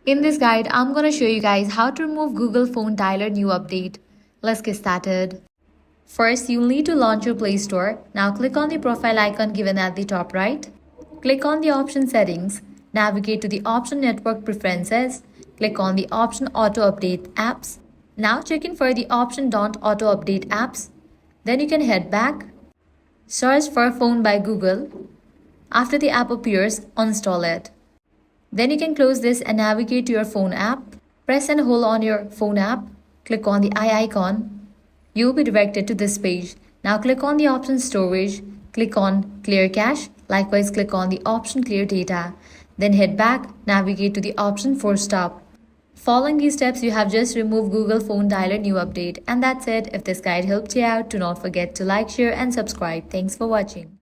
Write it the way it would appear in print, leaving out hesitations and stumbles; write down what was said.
In this guide, I'm going to show you guys how to remove Google Phone Dialer new update. Let's get started. First, you'll need to launch your Play Store. Now click on the profile icon given at the top right. Click on the option settings. Navigate to the option network preferences. Click on the option auto update apps. Now check in for the option don't auto update apps. Then you can head back. Search for phone by Google. After the app appears, uninstall it. Then you can close this and navigate to your phone app. Press and hold on your phone app. Click on the eye icon. You will be directed to this page. Now click on the option storage. Click on clear cache. Likewise, click on the option clear data. Then head back, navigate to the option force stop. Following these steps, you have just removed Google Phone Dialer new update. And that's it. If this guide helped you out, do not forget to like, share and subscribe. Thanks for watching.